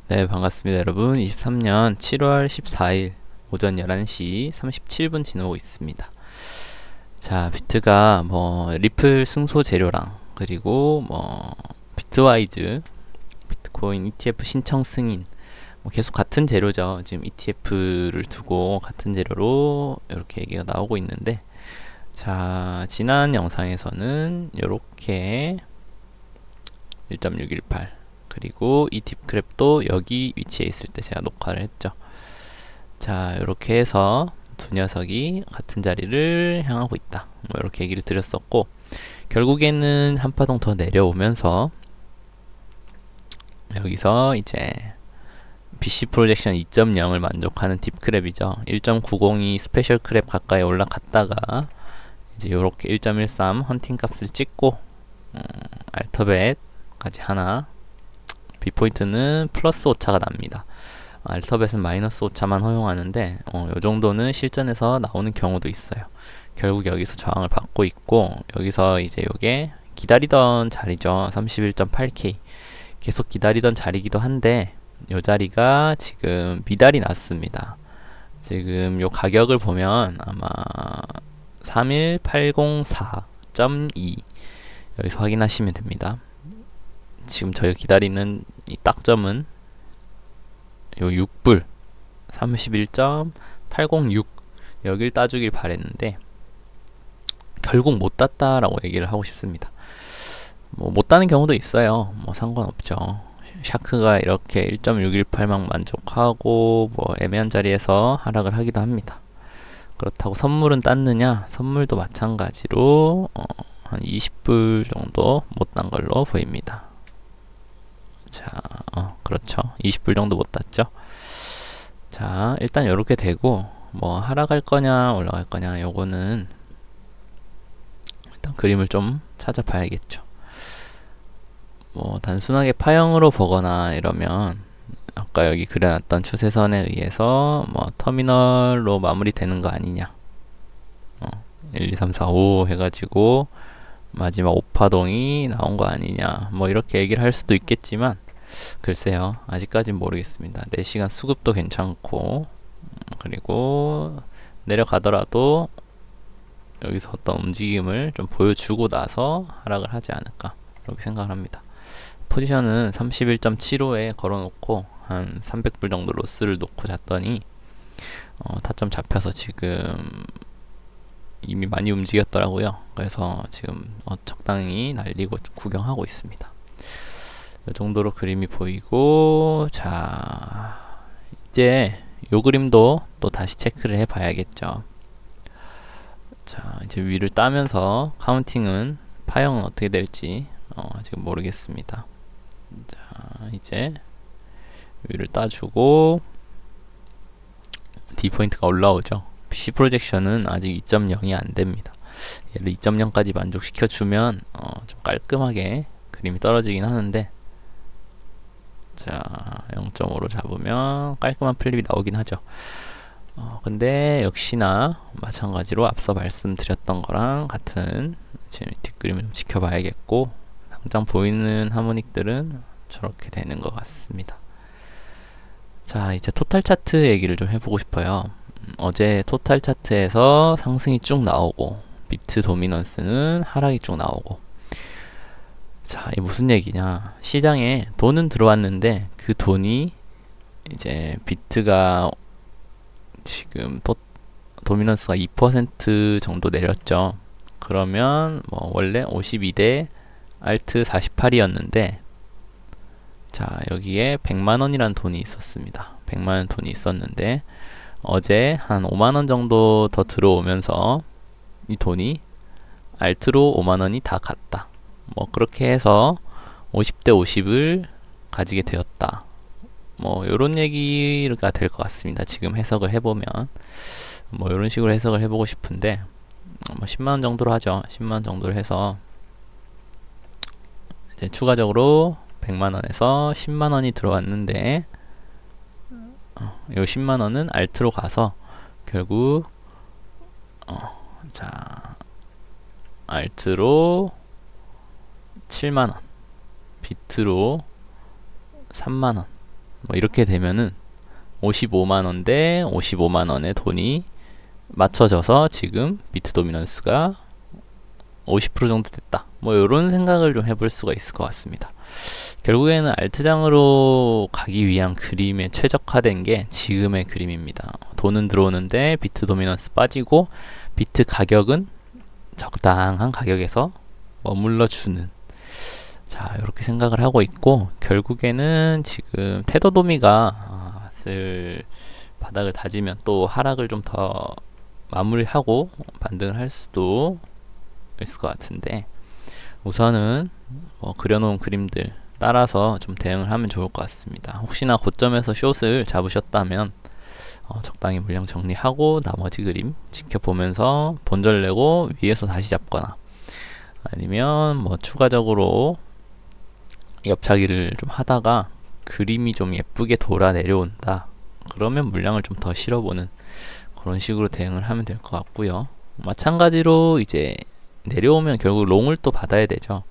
네, 반갑습니다, 여러분. 23년 7월 14일 오전 11시 37분 지나고 있습니다. 자, 비트가 리플 승소 재료랑 그리고 비트와이즈 비트코인 ETF 신청 승인 계속 같은 재료죠. 지금 ETF를 두고 같은 재료로 이렇게 얘기가 나오고 있는데, 자, 지난 영상에서는 이렇게 1.618 그리고 이 딥크랩도 여기 위치에 있을 때 제가 녹화를 했죠. 자, 이렇게 해서 두 녀석이 같은 자리를 향하고 있다, 이렇게 얘기를 드렸었고, 결국에는 한파동 더 내려오면서 여기서 이제 BC 프로젝션 2.0을 만족하는 딥크랩이죠. 1.902 스페셜 크랩 가까이 올라갔다가 이제 요렇게 1.13 헌팅 값을 찍고 알터벳까지 하나, B포인트는 플러스 오차가 납니다. 알터벳은 마이너스 오차만 허용하는데 요 정도는 실전에서 나오는 경우도 있어요. 결국 여기서 저항을 받고 있고, 여기서 이제 요게 기다리던 자리죠. 31.8K 계속 기다리던 자리기도 한데, 요 자리가 지금 미달이 났습니다. 지금 요 가격을 보면 아마 31804.2 여기서 확인하시면 됩니다. 지금 저희가 기다리는 이 딱점은 요 6불 31.806 여길 따주길 바랬는데 결국 못 땄다라고 얘기를 하고 싶습니다. 못 따는 경우도 있어요. 상관없죠. 샤크가 이렇게 1.618만 만족하고 애매한 자리에서 하락을 하기도 합니다. 그렇다고 선물은 땄느냐? 선물도 마찬가지로 한 20불 정도 못 딴 걸로 보입니다. 자, 그렇죠. 20불 정도 못 땄죠. 자, 일단 이렇게 되고, 하락할 거냐 올라갈 거냐, 요거는 일단 그림을 좀 찾아봐야겠죠. 단순하게 파형으로 보거나 이러면 아까 여기 그려놨던 추세선에 의해서 터미널로 마무리되는 거 아니냐, 1, 2, 3, 4, 5 해가지고 마지막 5파동이 나온 거 아니냐, 이렇게 얘기를 할 수도 있겠지만, 글쎄요, 아직까진 모르겠습니다. 4시간 수급도 괜찮고, 그리고 내려가더라도 여기서 어떤 움직임을 좀 보여주고 나서 하락을 하지 않을까, 그렇게 생각을 합니다. 포지션은 31.75에 걸어놓고 한 300불 정도 로스를 놓고 잤더니 타점 잡혀서 지금 이미 많이 움직였더라고요. 그래서 지금 적당히 날리고 구경하고 있습니다. 이 정도로 그림이 보이고, 자, 이제 요 그림도 또 다시 체크를 해 봐야겠죠. 자, 이제 위를 따면서 카운팅은, 파형은 어떻게 될지 지금 모르겠습니다. 자, 이제 위를 따주고 D포인트가 올라오죠. BC 프로젝션은 아직 2.0이 안됩니다. 얘를 2.0까지 만족시켜주면 좀 깔끔하게 그림이 떨어지긴 하는데, 자, 0.5로 잡으면 깔끔한 플립이 나오긴 하죠. 근데 역시나 마찬가지로 앞서 말씀드렸던 거랑 같은 지금 뒷그림을 좀 지켜봐야겠고, 당장 보이는 하모닉들은 저렇게 되는 것 같습니다. 자, 이제 토탈 차트 얘기를 좀 해보고 싶어요. 어제 토탈 차트에서 상승이 쭉 나오고, 비트 도미넌스는 하락이 쭉 나오고. 자, 이게 무슨 얘기냐, 시장에 돈은 들어왔는데 그 돈이 이제 비트가 지금 도미넌스가 2% 정도 내렸죠. 그러면 원래 52대 알트 48이었는데, 자, 여기에 100만원이란 돈이 있었습니다. 100만원 돈이 있었는데 어제 한 5만원 정도 더 들어오면서 이 돈이 알트로 5만원이 다 갔다, 그렇게 해서 50대 50을 가지게 되었다, 요런 얘기가 될 것 같습니다. 지금 해석을 해보면 요런 식으로 해석을 해보고 싶은데, 10만원 정도로 하죠. 10만원 정도로 해서 이제 추가적으로 100만원에서 10만원이 들어왔는데, 요 10만원은 알트로 가서 결국 자, 알트로 7만원, 비트로 3만원, 뭐 이렇게 되면은 55만원 대 55만원의 돈이 맞춰져서 지금 비트 도미넌스가 50% 정도 됐다. 뭐 이런 생각을 좀 해볼 수가 있을 것 같습니다. 결국에는 알트장으로 가기 위한 그림에 최적화된 게 지금의 그림입니다. 돈은 들어오는데 비트 도미넌스 빠지고 비트 가격은 적당한 가격에서 머물러 주는, 자 이렇게 생각을 하고 있고, 결국에는 지금 테더도미가 슬 바닥을 다지면 또 하락을 좀 더 마무리하고 반등을 할 수도 있을 것 같은데, 우선은 그려놓은 그림들 따라서 좀 대응을 하면 좋을 것 같습니다. 혹시나 고점에서 숏을 잡으셨다면 적당히 물량 정리하고 나머지 그림 지켜보면서 본전 내고 위에서 다시 잡거나, 아니면 뭐 추가적으로 옆차기를 좀 하다가 그림이 좀 예쁘게 돌아 내려온다, 그러면 물량을 좀 더 실어보는 그런 식으로 대응을 하면 될 것 같고요. 마찬가지로 이제 내려오면 결국 롱을 또 받아야 되죠.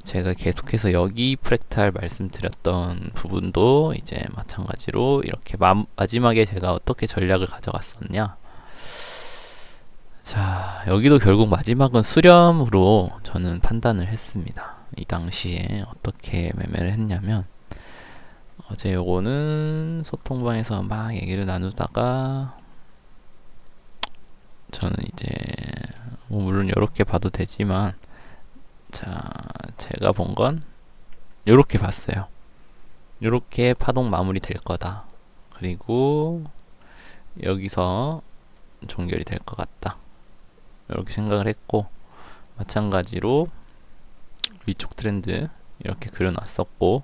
제가 계속해서 여기 프랙탈 말씀드렸던 부분도 이제 마찬가지로 이렇게 마지막에 제가 어떻게 전략을 가져갔었냐, 자 여기도 결국 마지막은 수렴으로 저는 판단을 했습니다. 이 당시에 어떻게 매매를 했냐면, 어제 요거는 소통방에서 막 얘기를 나누다가 저는 이제 물론 이렇게 봐도 되지만, 자 제가 본 건 요렇게 봤어요. 요렇게 파동 마무리 될 거다, 그리고 여기서 종결이 될 것 같다, 이렇게 생각을 했고, 마찬가지로 위쪽 트렌드 이렇게 그려놨었고,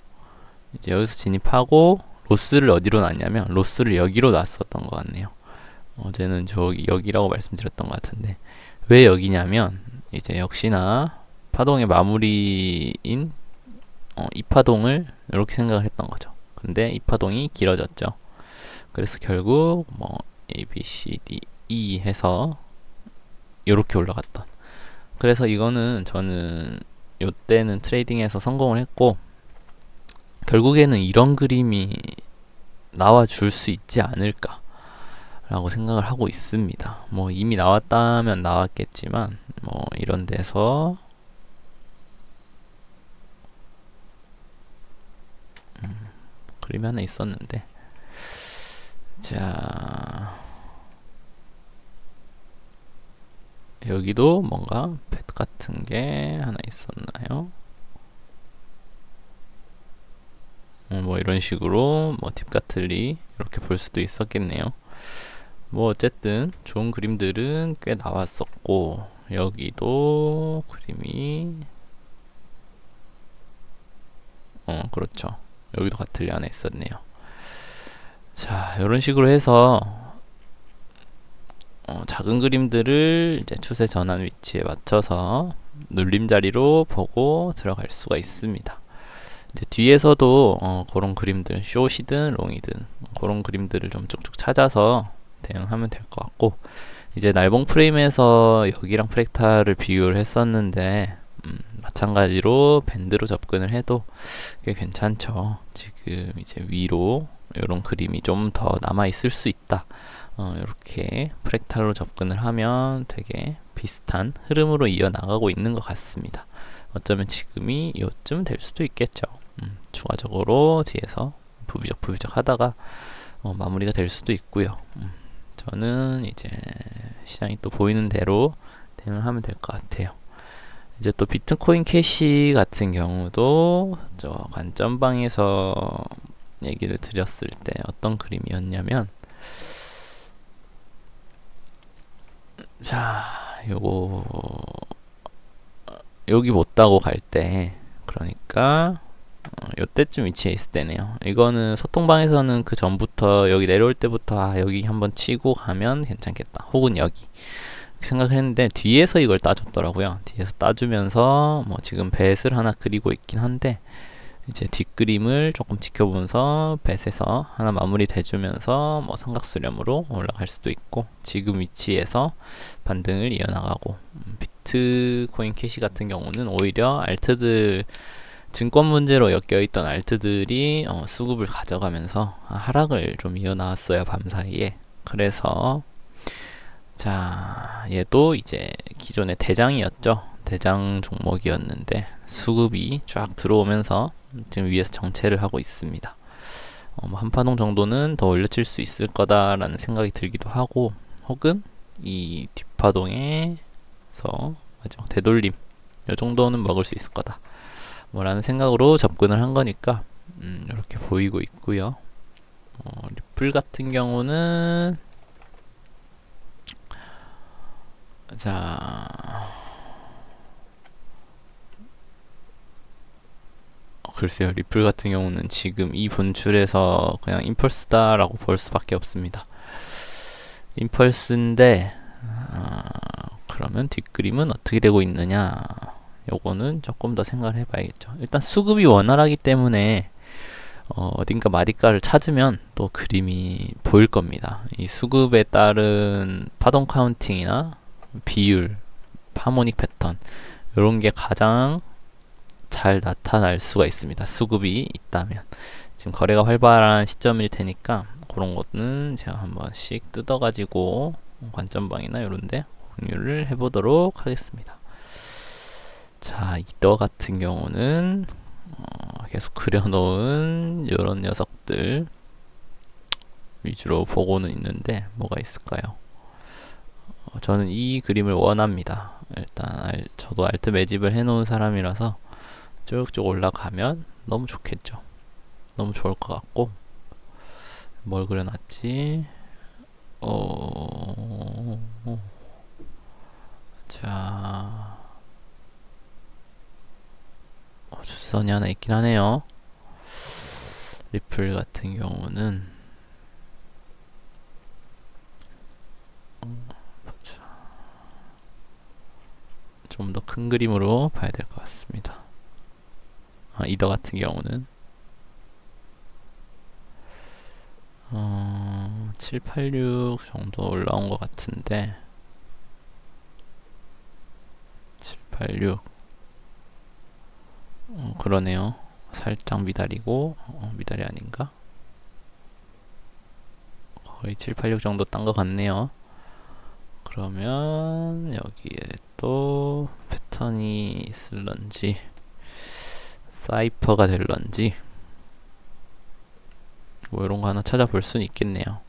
이제 여기서 진입하고 로스를 어디로 놨냐면 로스를 여기로 놨었던 것 같네요. 어제는 저기 여기라고 말씀드렸던 것 같은데, 왜 여기냐면 이제 역시나 파동의 마무리인 이 파동을 이렇게 생각을 했던 거죠. 근데 이 파동이 길어졌죠. 그래서 결국 뭐 A, B, C, D, E 해서 이렇게 올라갔던, 그래서 이거는 저는 요때는 트레이딩에서 성공을 했고, 결국에는 이런 그림이 나와 줄 수 있지 않을까 라고 생각을 하고 있습니다. 뭐 이미 나왔다면 나왔겠지만, 뭐 이런 데서 그림이 하나 있었는데, 자 여기도 뭔가 펫 같은 게 하나 있었나요? 뭐 이런 식으로 뭐 딥가틀리 이렇게 볼 수도 있었겠네요. 뭐 어쨌든 좋은 그림들은 꽤 나왔었고, 여기도 그림이 그렇죠. 여기도 가틀리 하나 있었네요. 자 이런 식으로 해서 작은 그림들을 이제 추세 전환 위치에 맞춰서 눌림자리로 보고 들어갈 수가 있습니다. 이제 뒤에서도 그런 그림들, 숏이든 롱이든 그런 그림들을 좀 쭉쭉 찾아서 대응하면 될 것 같고, 이제 날봉 프레임에서 여기랑 프랙탈을 비교를 했었는데, 마찬가지로 밴드로 접근을 해도 꽤 괜찮죠. 지금 이제 위로 이런 그림이 좀 더 남아 있을 수 있다. 이렇게 프랙탈로 접근을 하면 되게 비슷한 흐름으로 이어나가고 있는 것 같습니다. 어쩌면 지금이 요쯤 될 수도 있겠죠. 추가적으로 뒤에서 부비적 하다가 마무리가 될 수도 있고요. 저는 이제 시장이 또 보이는 대로 대응을 하면 될 것 같아요. 이제 또 비트코인 캐시 같은 경우도 저 관점방에서 얘기를 드렸을 때 어떤 그림이었냐면, 자 요거 여기 못 따고 갈 때, 그러니까 요때쯤 위치에 있을 때네요. 이거는 소통방에서는 그 전부터 여기 내려올 때부터 여기 한번 치고 가면 괜찮겠다, 혹은 여기 생각을 했는데, 뒤에서 이걸 따줬더라고요. 뒤에서 따주면서 뭐 지금 뱃을 하나 그리고 있긴 한데, 이제 뒷그림을 조금 지켜보면서 뱃에서 하나 마무리 돼주면서 뭐 삼각수렴으로 올라갈 수도 있고, 지금 위치에서 반등을 이어나가고, 비트코인 캐시 같은 경우는 오히려 알트들 증권 문제로 엮여있던 알트들이 수급을 가져가면서 하락을 좀 이어나왔어요, 밤사이에. 그래서 자, 얘도 이제 기존의 대장이었죠. 대장 종목이었는데 수급이 쫙 들어오면서 지금 위에서 정체를 하고 있습니다. 한 파동 정도는 더 올려칠 수 있을 거다라는 생각이 들기도 하고, 혹은 이 뒷파동에서 마지막 되돌림 이 정도는 먹을 수 있을 거다 뭐라는 생각으로 접근을 한 거니까 이렇게 보이고 있고요. 리플 같은 경우는 자, 글쎄요, 리플 같은 경우는 지금 이 분출에서 그냥 임펄스다라고 볼 수밖에 없습니다. 임펄스인데 그러면 뒷그림은 어떻게 되고 있느냐, 요거는 조금 더 생각을 해봐야겠죠. 일단 수급이 원활하기 때문에 어딘가 마디가를 찾으면 또 그림이 보일 겁니다. 이 수급에 따른 파동 카운팅이나 비율, 하모닉 패턴 이런 게 가장 잘 나타날 수가 있습니다. 수급이 있다면. 지금 거래가 활발한 시점일 테니까 그런 것은 제가 한 번씩 뜯어가지고 관점방이나 이런데 공유를 해보도록 하겠습니다. 자, 이더 같은 경우는 계속 그려놓은 이런 녀석들 위주로 보고는 있는데 뭐가 있을까요? 저는 이 그림을 원합니다. 일단 저도 알트 매집을 해놓은 사람이라서 쭉쭉 올라가면 너무 좋겠죠. 너무 좋을 것 같고, 뭘 그려놨지? 자, 주선이 하나 있긴 하네요. 리플 같은 경우는 좀 더 큰 그림으로 봐야 될 것 같습니다. 이더 같은 경우는 786 정도 올라온 것 같은데, 786 그러네요. 살짝 미달이고, 미달이 아닌가? 거의 786 정도 딴 것 같네요. 그러면 여기에 또 패턴이 있을런지, 사이퍼가 될런지 뭐 이런 거 하나 찾아볼 수는 있겠네요.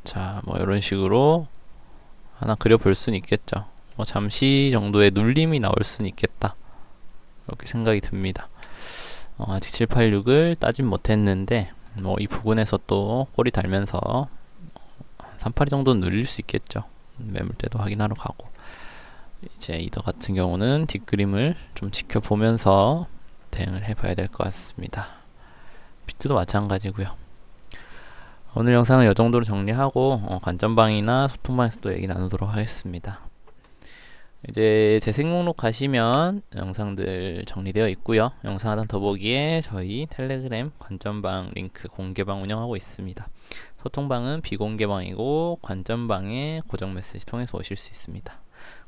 자, 뭐 이런 식으로 하나 그려볼 수는 있겠죠. 뭐 잠시 정도의 눌림이 나올 수는 있겠다, 이렇게 생각이 듭니다. 아직 786을 따진 못했는데 뭐 이 부분에서 또 꼬리 달면서 382 정도는 눌릴 수 있겠죠. 매물대도 확인하러 가고. 이제 이더 같은 경우는 뒷그림을 좀 지켜보면서 대응을 해봐야 될 것 같습니다. 비트도 마찬가지고요. 오늘 영상은 이 정도로 정리하고 관점방이나 소통방에서 또 얘기 나누도록 하겠습니다. 이제 재생 목록 가시면 영상들 정리되어 있고요. 영상 하나 더 보기에 저희 텔레그램 관점방 링크 공개방 운영하고 있습니다. 소통방은 비공개방이고 관점방에 고정 메시지 통해서 오실 수 있습니다.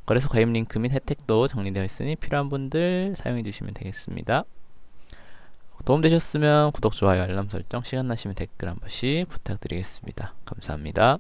거래소 가입 링크 및 혜택도 정리되어 있으니 필요한 분들 사용해 주시면 되겠습니다. 도움되셨으면 구독, 좋아요, 알람 설정, 시간 나시면 댓글 한 번씩 부탁드리겠습니다. 감사합니다.